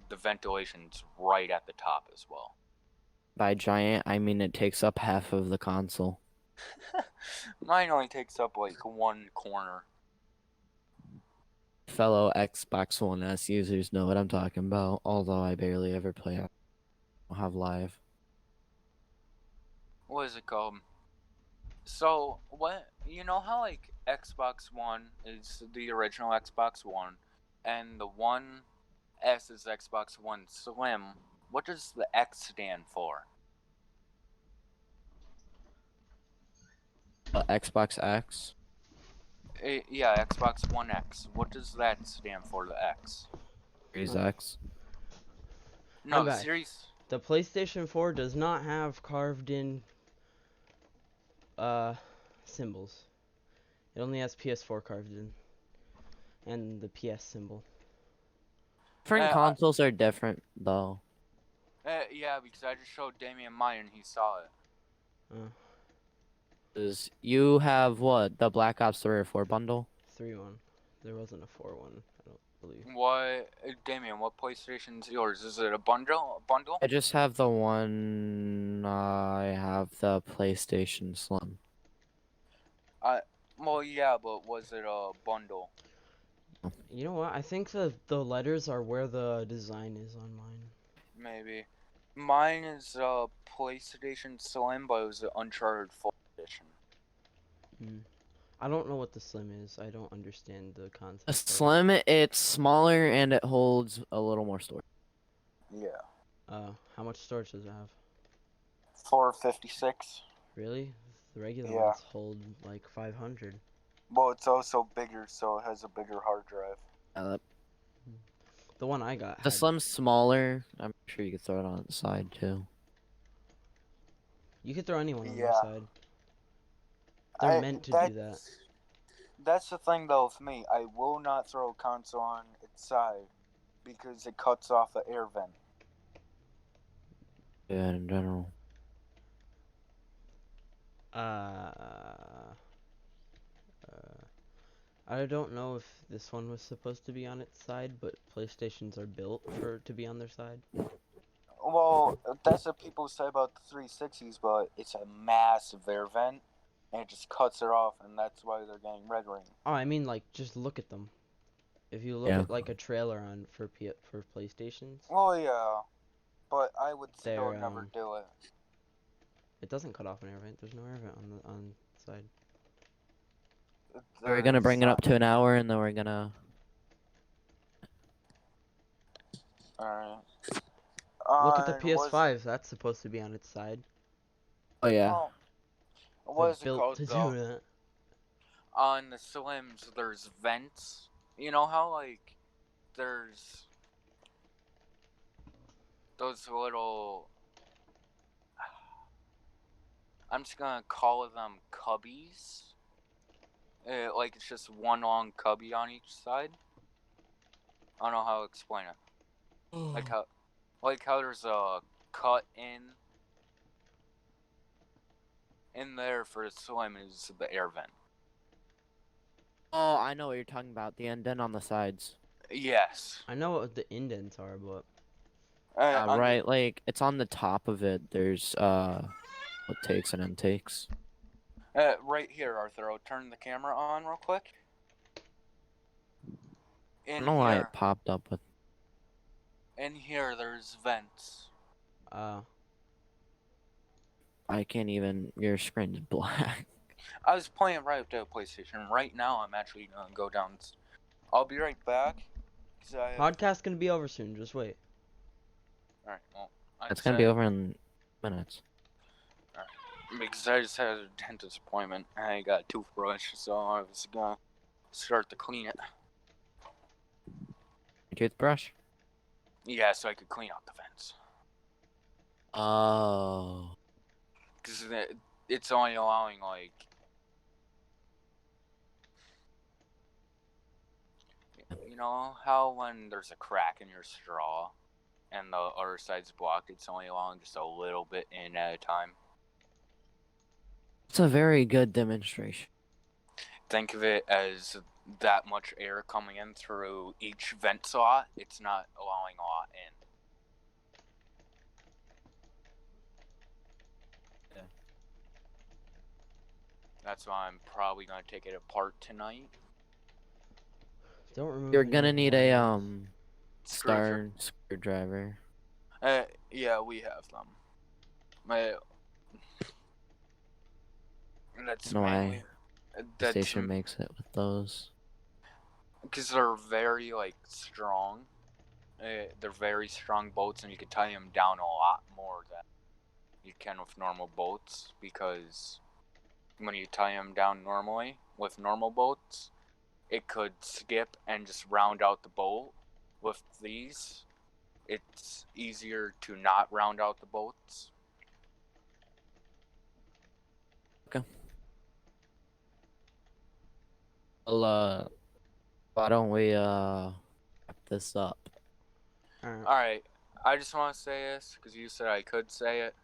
the ventilation's right at the top as well. By giant, I mean it takes up half of the console. Mine only takes up like one corner. Fellow Xbox One S users know what I'm talking about, although I barely ever play it. I don't have live. What is it called? So, what, you know how like Xbox One is the original Xbox One, and the One S is Xbox One Slim? What does the X stand for? Xbox X? Yeah, Xbox One X. What does that stand for, the X? Series X? No, Okay. Series... The PlayStation 4 does not have carved in symbols. It only has PS4 carved in, and the PS symbol. Different consoles are different, though. Yeah, because I just showed Damien mine and he saw it. Uh, Is you have what? The Black Ops 3 or 4 bundle? 3-1. There wasn't a 4-1, I don't believe. What, Damien? What PlayStation's yours? Is it a bundle? I just have the one. I have the PlayStation Slim. Well, yeah, but was it a bundle? You know what? I think the letters are where the design is on mine. Maybe. Mine is a PlayStation Slim, but it was an Uncharted Full Edition. I don't know what the Slim is. I don't understand the concept. A of it. Slim, it's smaller and it holds a little more storage. Yeah. How much storage does it have? 456. Really? The regular Yeah. ones hold like 500. Well, it's also bigger, so it has a bigger hard drive. The one I got The had. Slim's smaller. I'm sure you could throw it on the side too. You could throw anyone on Yeah. their side. They're meant to do that. That's the thing, though, with me. I will not throw a console on its side because it cuts off the air vent. Yeah, in general. I don't know if this one was supposed to be on its side, but PlayStations are built to be on their side. Well, that's what people say about the 360s, but it's a massive air vent, and it just cuts it off, and that's why they're getting red ring. Oh, I mean, like, just look at them. If you look Yeah. at like a trailer on for PlayStations, Well, yeah, but I would still They're, never do it. it doesn't cut off an air vent. There's no air vent on the side. We're gonna bring it up to an hour and then we're gonna. Alright. Look at the PS5. That's supposed to be on its side. Oh yeah. Well, They're what is it built called, to though? do that. On the Slims, there's vents. You know how, like, there's those little... I'm just gonna call them cubbies. Like, it's just one long cubby on each side. I don't know how to explain it. Like how there's a cut in there for the Slim is the air vent. Oh, I know what you're talking about. The indent on the sides. Yes. I know what the indents are, but Right, like it's on the top of it. There's outtakes and intakes. Right here, Arthur. I'll turn the camera on real quick. I don't know why it popped up with. In here, there's vents. I can't even. Your screen's black. I was playing right up to the PlayStation. Right now, I'm actually gonna go down. I'll be right back. Podcast's gonna be over soon. Just wait. Alright, well, It's gonna be over in minutes. Because I just had a dentist appointment. I got a toothbrush, so I was gonna start to clean it. Toothbrush? Yeah, so I could clean out the vents. Oh. Because it's only allowing, like... You know how when there's a crack in your straw and the other side's blocked, it's only allowing just a little bit in at a time? It's a very good demonstration. Think of it as that much air coming in through each vent slot. It's not allowing a lot in. Yeah. That's why I'm probably gonna take it apart tonight. Don't remove. You're gonna need a Screwdriver. screwdriver. Yeah, we have them. That's No mainly. The station makes it with those. Because they're very, like, strong. They're very strong bolts, and you can tie them down a lot more than you can with normal bolts. Because when you tie them down normally with normal bolts, it could skip and just round out the bolt. With these, it's easier to not round out the bolts. Okay. Well, why don't we wrap this up? Alright, I just want to say this because you said I could say it.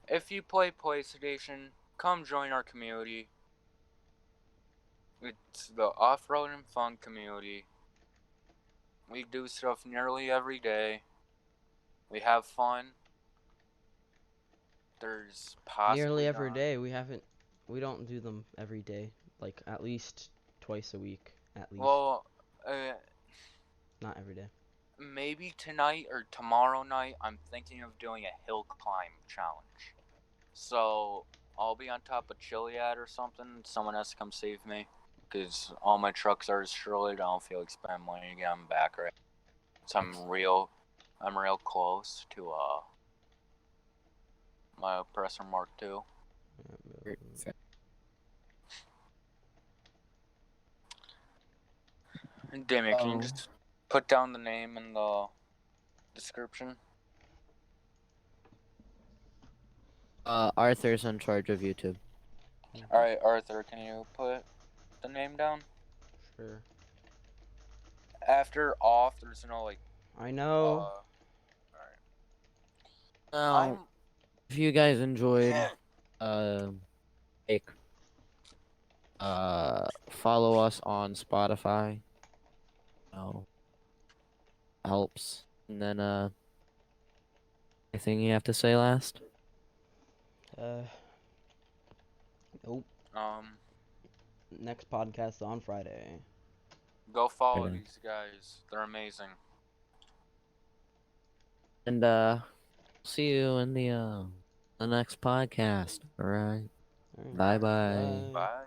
If you play PlayStation, come join our community. It's the off-road and fun community. We do stuff nearly every day. We have fun. There's possibly Nearly every not- day. We don't do them every day. Like at least twice a week. At least. Well, Not every day. maybe tonight or tomorrow night, I'm thinking of doing a hill climb challenge. So I'll be on top of Chiliad or something. Someone has to come save me because all my trucks are destroyed. I don't feel like spending money to get them back right. So I'm real close to my oppressor Mark II. Damien, can you just put down the name in the description? Arthur's in charge of YouTube. Alright, Arthur, can you put the name down? Sure. After off, there's no like. I know. Alright. Now, if you guys enjoyed, like, follow us on Spotify. Helps. And then, anything you have to say last? Nope. Next podcast on Friday. Go follow Okay. these guys. They're amazing. And, see you in the next podcast. All right. Alright. Bye-bye. Bye. Bye.